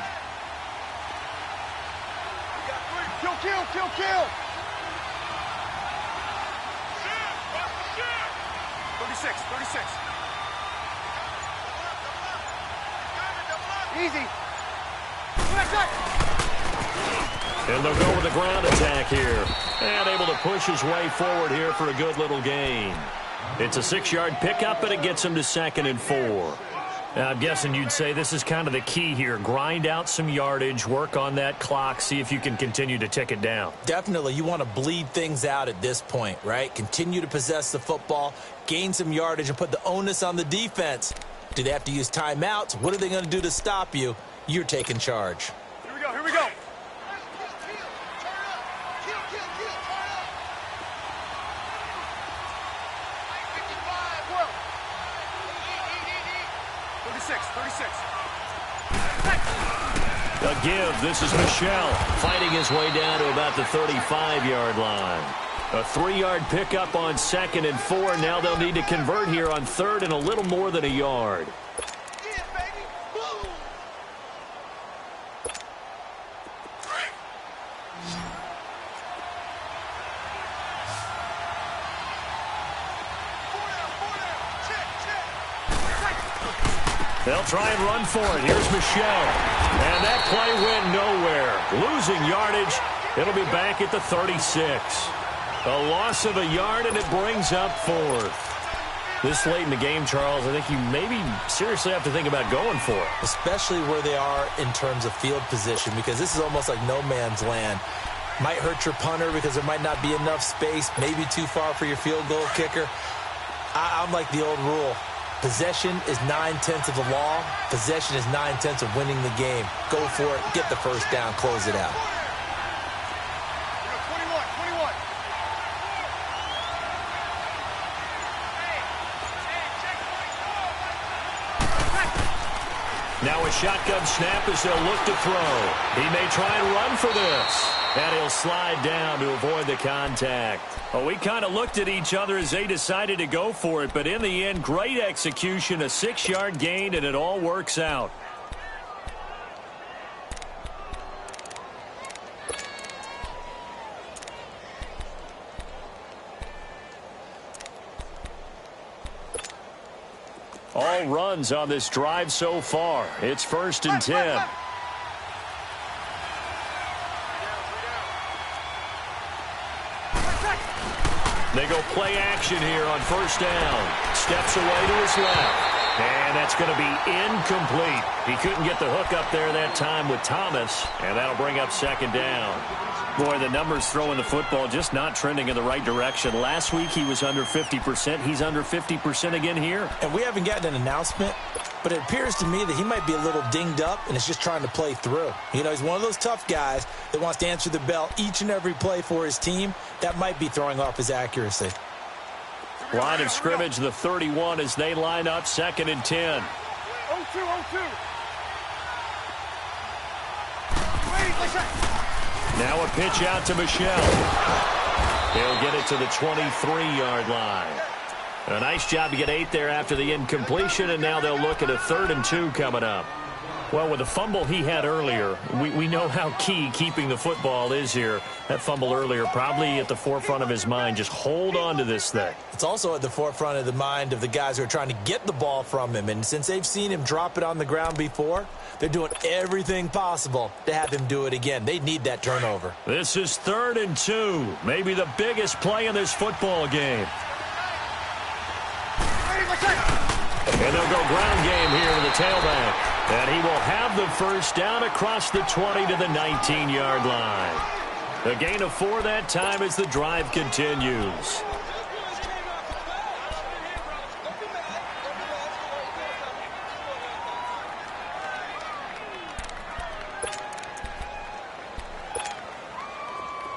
Kill. 36. Easy. And they'll go with the ground attack here. And able to push his way forward here for a good little gain. It's a 6-yard pickup, and it gets him to 2nd and 4. Now, I'm guessing you'd say this is kind of the key here. Grind out some yardage, work on that clock, see if you can continue to tick it down. Definitely. You want to bleed things out at this point, right? Continue to possess the football, gain some yardage, and put the onus on the defense. Do they have to use timeouts? What are they going to do to stop you? You're taking charge. Here we go. 36. A give. This is Michel fighting his way down to about the 35-yard line. A 3-yard pickup on 2nd and 4. Now they'll need to convert here on 3rd and a little more than a yard. They'll try and run for it. Here's Michel. And that play went nowhere. Losing yardage. It'll be back at the 36. A loss of a yard, and it brings up 4th. This late in the game, Charles, I think you maybe seriously have to think about going for it. Especially where they are in terms of field position, because this is almost like no man's land. Might hurt your punter because there might not be enough space, maybe too far for your field goal kicker. I'm like the old rule. Possession is 9/10 of the law. Possession is 9/10 of winning the game. Go for it. Get the first down. Close it out. 21. Now a shotgun snap as they'll look to throw. He may try and run for this. And he'll slide down to avoid the contact. Well, we kind of looked at each other as they decided to go for it. But in the end, great execution, a 6-yard gain, and it all works out. All runs on this drive so far. It's 1st and 10. They go play action here on 1st down. Steps away to his left. And that's going to be incomplete. He couldn't get the hook up there that time with Thomas. And that'll bring up 2nd down. Boy, the numbers throwing the football just not trending in the right direction. Last week he was under 50%. He's under 50% again here. And we haven't gotten an announcement, but it appears to me that he might be a little dinged up and is just trying to play through. You know, he's one of those tough guys that wants to answer the bell each and every play for his team. That might be throwing off his accuracy. Line of scrimmage, the 31 as they line up 2nd and 10. 0-2. Now a pitch out to Michel. He'll get it to the 23-yard line. A nice job to get 8 there after the incompletion, and now they'll look at a 3rd and 2 coming up. Well, with the fumble he had earlier, we know how key keeping the football is here. That fumble earlier probably at the forefront of his mind. Just hold on to this thing. It's also at the forefront of the mind of the guys who are trying to get the ball from him. And since they've seen him drop it on the ground before, they're doing everything possible to have him do it again. They need that turnover. This is 3rd and 2. Maybe the biggest play in this football game. And they'll go ground game here to the tailback. And he will have the first down across the 20 to the 19-yard line. A gain of 4 that time as the drive continues.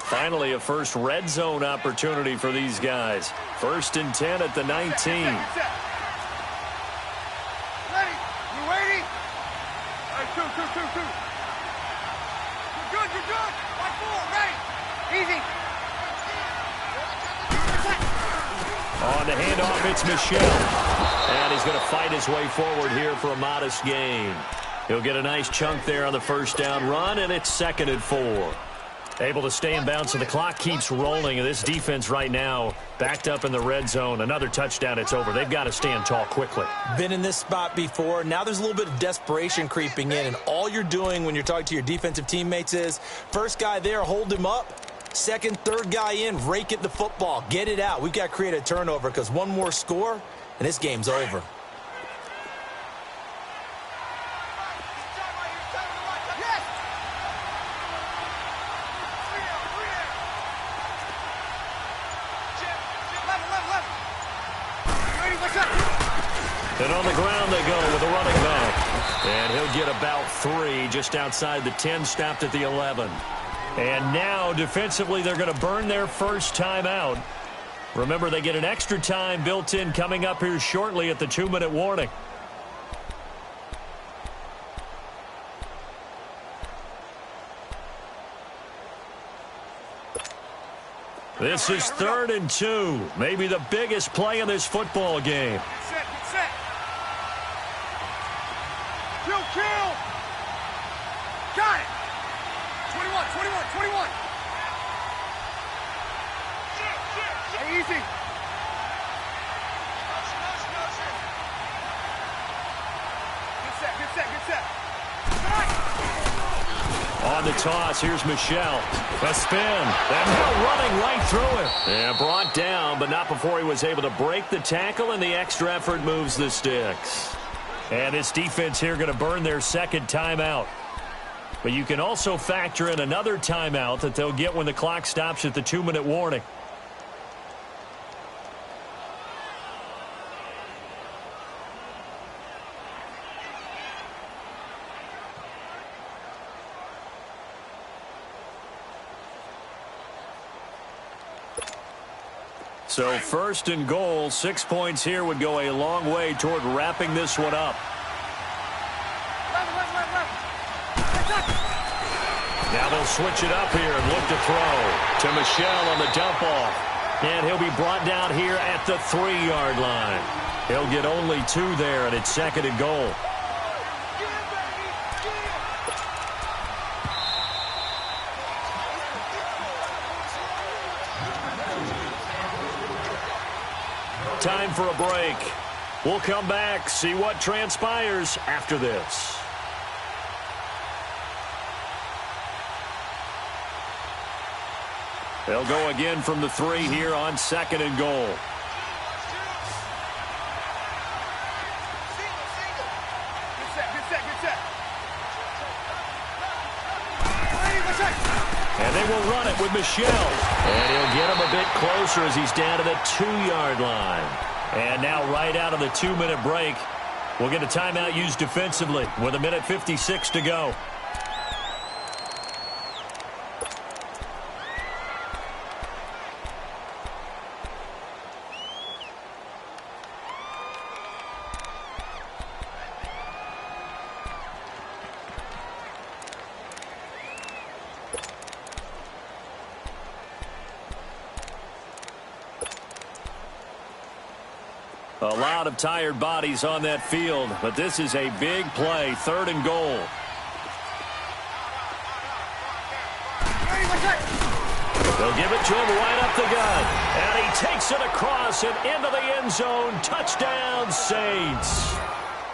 Finally, a first red zone opportunity for these guys. 1st and 10 at the 19. Two. You're good. 5-4, ready. Easy. On the handoff, it's Michel. And he's going to fight his way forward here for a modest gain. He'll get a nice chunk there on the first down run, and it's 2nd and 4. Able to stay in bounds, so the clock keeps rolling. And this defense right now backed up in the red zone. Another touchdown, it's over. They've got to stand tall quickly. Been in this spot before. Now there's a little bit of desperation creeping in. And all you're doing when you're talking to your defensive teammates is, first guy there, hold him up. Second, third guy in, rake at the football. Get it out. We've got to create a turnover because one more score, and this game's over. And on the ground they go with a running back. And he'll get about 3 just outside the 10, stopped at the 11. And now defensively they're going to burn their first timeout. Remember, they get an extra time built in coming up here shortly at the 2-minute warning. This is 3rd and 2. Maybe the biggest play in this football game. Get set, get set. Kill, kill. Got it. 21, 21, 21. Hey, easy. Get set, get set. On the toss, here's Michelle. A spin. And now running right through it. And brought down, but not before he was able to break the tackle, and the extra effort moves the sticks. And this defense here going to burn their second timeout. But you can also factor in another timeout that they'll get when the clock stops at the 2-minute warning. So 1st and goal, 6 points here would go a long way toward wrapping this one up. Now they'll switch it up here and look to throw to Michelle on the dump off. And he'll be brought down here at the 3-yard line. He'll get only 2 there, and it's 2nd and goal. Time for a break. We'll come back, see what transpires after this. They'll go again from the 3 here on 2nd and goal. And they will run it with Michelle. And he'll get him a bit closer as he's down to the 2-yard line. And now right out of the 2-minute break, we'll get a timeout used defensively with 1:56 to go. A lot of tired bodies on that field, but this is a big play, 3rd and goal. They'll give it to him right up the gut. And he takes it across and into the end zone. Touchdown, Saints.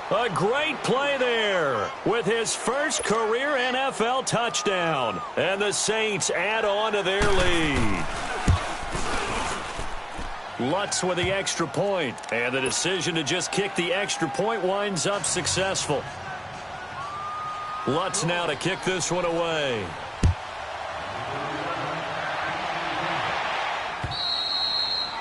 A great play there with his first career NFL touchdown. And the Saints add on to their lead. Lutz with the extra point, and the decision to just kick the extra point winds up successful. Lutz now to kick this one away.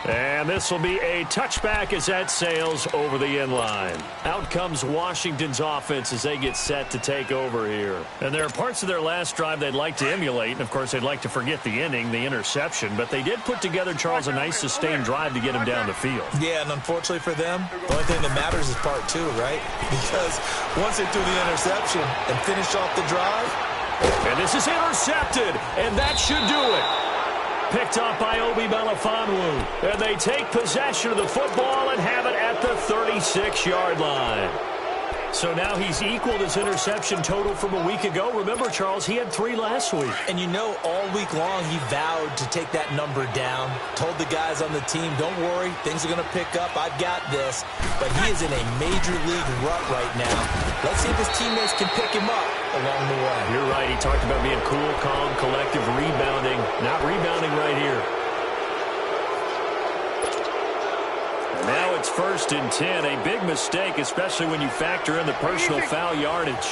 And this will be a touchback as that sails over the end line. Out comes Washington's offense as they get set to take over here. And there are parts of their last drive they'd like to emulate. And, of course, they'd like to forget the inning, the interception. But they did put together, Charles, a nice sustained drive to get him down the field. Yeah, and unfortunately for them, the only thing that matters is part 2, right? Because once they threw the interception and finished off the drive. And this is intercepted, and that should do it. Picked off by Obi Melifonwu. And they take possession of the football and have it at the 36-yard line. So now he's equaled his interception total from a week ago. Remember, Charles, he had 3 last week. And you know, all week long he vowed to take that number down. Told the guys on the team, don't worry, things are going to pick up. I've got this. But he is in a major league rut right now. Let's see if his teammates can pick him up along the way. You're right. He talked about being cool, calm, collective, rebounding. Not rebounding right here. Now it's 1st and 10. A big mistake, especially when you factor in the personal foul yardage.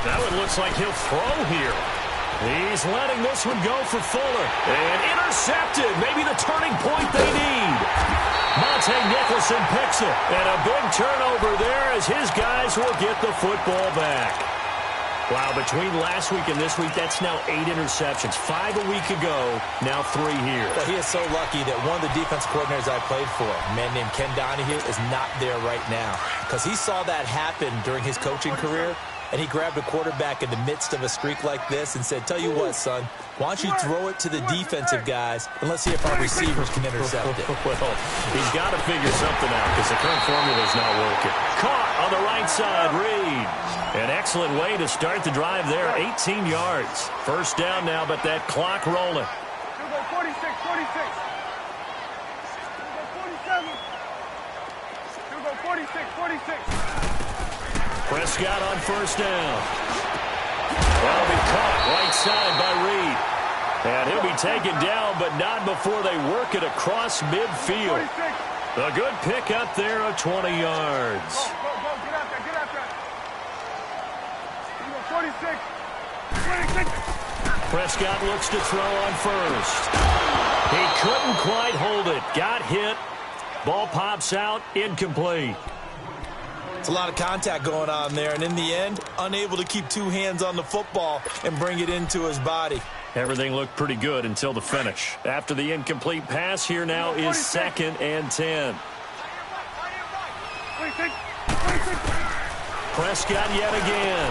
That one looks like he'll throw here. He's letting this one go for Fuller. And intercepted. Maybe the turning point they need. Monte Nicholson picks it. And a big turnover there as his guys will get the football back. Wow, between last week and this week, that's now 8 interceptions. 5 a week ago, now 3 here. Well, he is so lucky that one of the defense coordinators I played for, a man named Ken Donahue, is not there right now. Because he saw that happen during his coaching career, and he grabbed a quarterback in the midst of a streak like this and said, tell you what, son, why don't you throw it to the defensive guys, and let's see if our receivers can intercept it. Well, he's got to figure something out because the current formula is not working. Caught on the right side, Reed. An excellent way to start the drive there, 18 yards. First down now, but that clock rolling. 46, 46. 47. 46, 46. Prescott on first down. That'll be caught right side by Reed. And he'll be taken down, but not before they work it across midfield. 46. A good pick up there of 20 yards. Go, get out there, get out there. 46, 26. Prescott looks to throw on first. He couldn't quite hold it. Got hit. Ball pops out, incomplete. It's a lot of contact going on there, and in the end, unable to keep two hands on the football and bring it into his body. Everything looked pretty good until the finish. After the incomplete pass, here now is 2nd and 10. 26. Prescott yet again.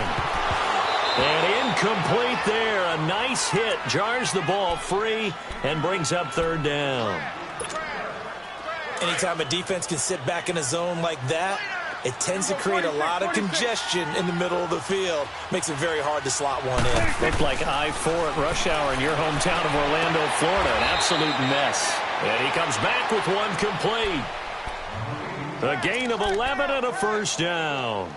And incomplete there. A nice hit. Jars the ball free and brings up 3rd down. Anytime a defense can sit back in a zone like that, it tends to create a lot of congestion in the middle of the field. Makes it very hard to slot one in. Looked like I-4 at rush hour in your hometown of Orlando, Florida. An absolute mess. And he comes back with one complete. A gain of 11 and a first down.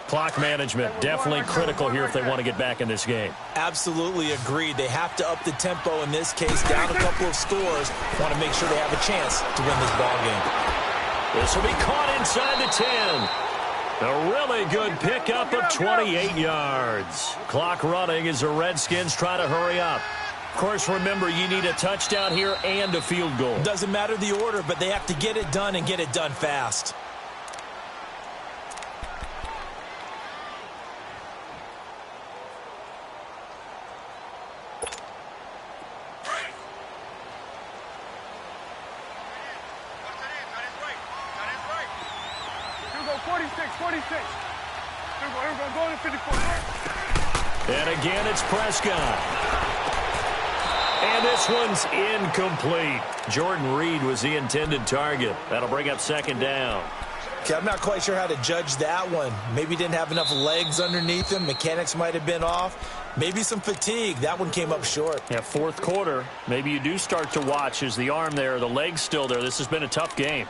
Clock management definitely critical here if they want to get back in this game. Absolutely agreed. They have to up the tempo in this case, down a couple of scores. Want to make sure they have a chance to win this ball game. This will be caught inside the 10. A really good pickup of 28 yards. Clock running as the Redskins try to hurry up. Of course, remember, you need a touchdown here and a field goal. Doesn't matter the order, but they have to get it done and get it done fast. And again, it's Prescott. And this one's incomplete. Jordan Reed was the intended target. That'll bring up 2nd down. Okay, I'm not quite sure how to judge that one. Maybe didn't have enough legs underneath him. Mechanics might have been off. Maybe some fatigue. That one came up short. Yeah, 4th quarter. Maybe you do start to watch as the arm there, the leg's still there. This has been a tough game.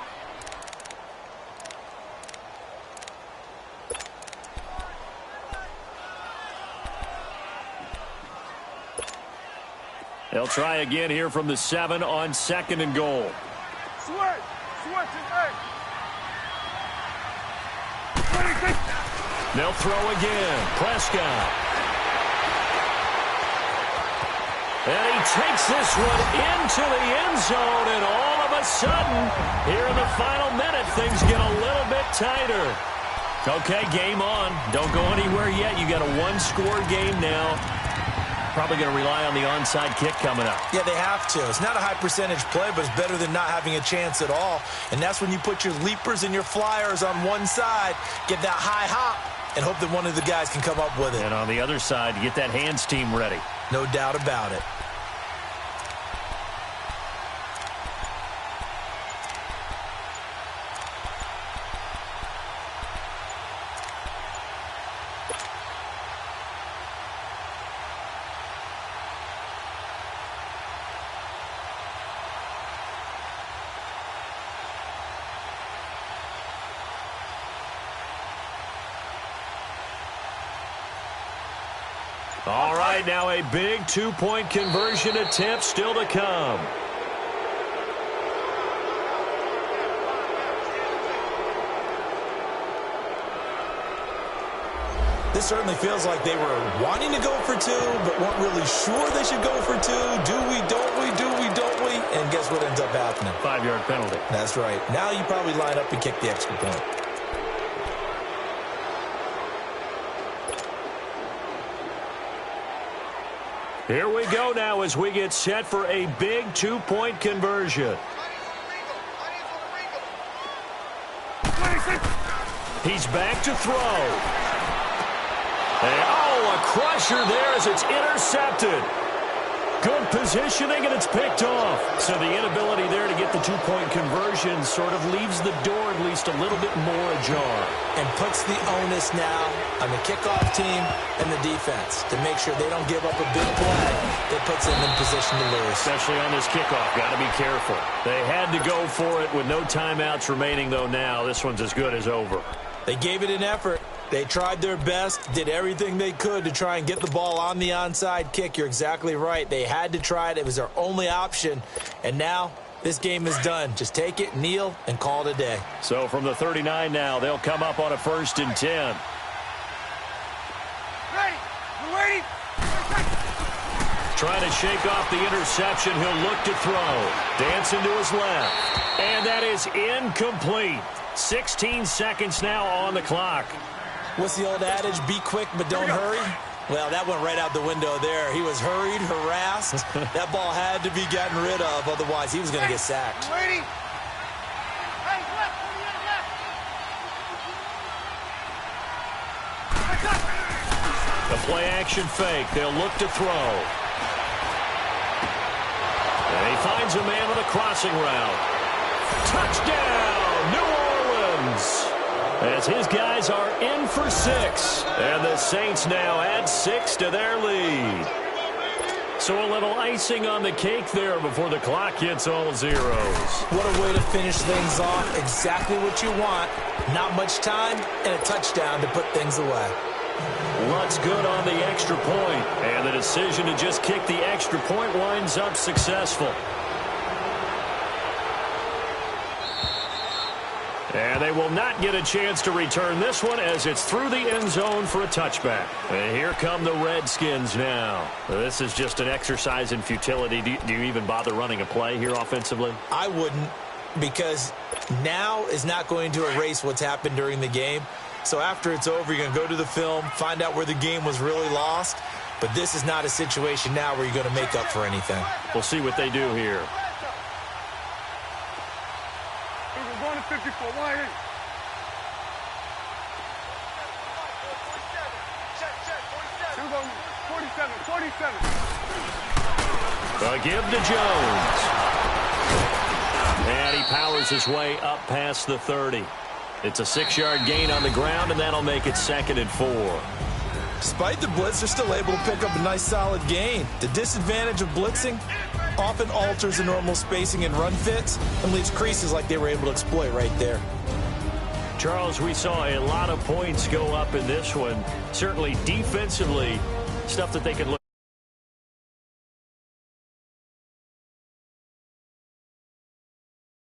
They'll try again here from the 7 on 2nd and goal. Switch it, hey. They'll throw again. Prescott. And he takes this one into the end zone, and all of a sudden, here in the final minute, things get a little bit tighter. Okay, game on. Don't go anywhere yet. You got a one-score game now. Probably going to rely on the onside kick coming up. Yeah, they have to. It's not a high percentage play, but it's better than not having a chance at all. And that's when you put your leapers and your flyers on one side, get that high hop, and hope that one of the guys can come up with it. And on the other side, get that hands team ready. No doubt about it. All right, now a big two-point conversion attempt still to come. This certainly feels like they were wanting to go for 2, but weren't really sure they should go for 2. Do we, don't we, do we, don't we? And guess what ends up happening? 5-yard penalty. That's right. Now you probably line up and kick the extra point. Here we go now as we get set for a big two-point conversion. He's back to throw. And, oh, a crusher there as it's intercepted. Good positioning, and it's picked off. So the inability there to get the two-point conversion sort of leaves the door at least a little bit more ajar. And puts the onus now on the kickoff team and the defense to make sure they don't give up a big play that puts them in position to lose. Especially on this kickoff. Got to be careful. They had to go for it with no timeouts remaining, though, now. This one's as good as over. They gave it an effort. They tried their best, did everything they could to try and get the ball on the onside kick. You're exactly right. They had to try it. It was their only option. And now this game is done. Just take it, kneel, and call it a day. So from the 39 now, they'll come up on a 1st and 10. Ready. You ready? Trying to shake off the interception. He'll look to throw. Dancing to his left. And that is incomplete. 16 seconds now on the clock. What's the old adage? Be quick, but don't hurry. Well, that went right out the window there. He was hurried, harassed. That ball had to be gotten rid of, otherwise he was going to get sacked. Ready? Hey, left. The play-action fake. They'll look to throw. And he finds a man with a crossing route. Touchdown, New Orleans! As his guys are in for 6. And the Saints now add 6 to their lead. So a little icing on the cake there before the clock hits all zeros. What a way to finish things off. Exactly what you want. Not much time and a touchdown to put things away. Lots good on the extra point. And the decision to just kick the extra point winds up successful. And they will not get a chance to return this one as it's through the end zone for a touchback. And here come the Redskins now. This is just an exercise in futility. Do you even bother running a play here offensively? I wouldn't, because now is not going to erase what's happened during the game. So after it's over, you're going to go to the film, find out where the game was really lost. But this is not a situation now where you're going to make up for anything. We'll see what they do here. We're going to 54. Wide in. We're going 47. A give to Jones. And he powers his way up past the 30. It's a 6-yard gain on the ground, and that'll make it 2nd and 4. Despite the blitz, they're still able to pick up a nice, solid gain. The disadvantage of blitzing often alters the normal spacing and run fits and leaves creases like they were able to exploit right there. Charles, we saw a lot of points go up in this one. Certainly defensively, stuff that they could look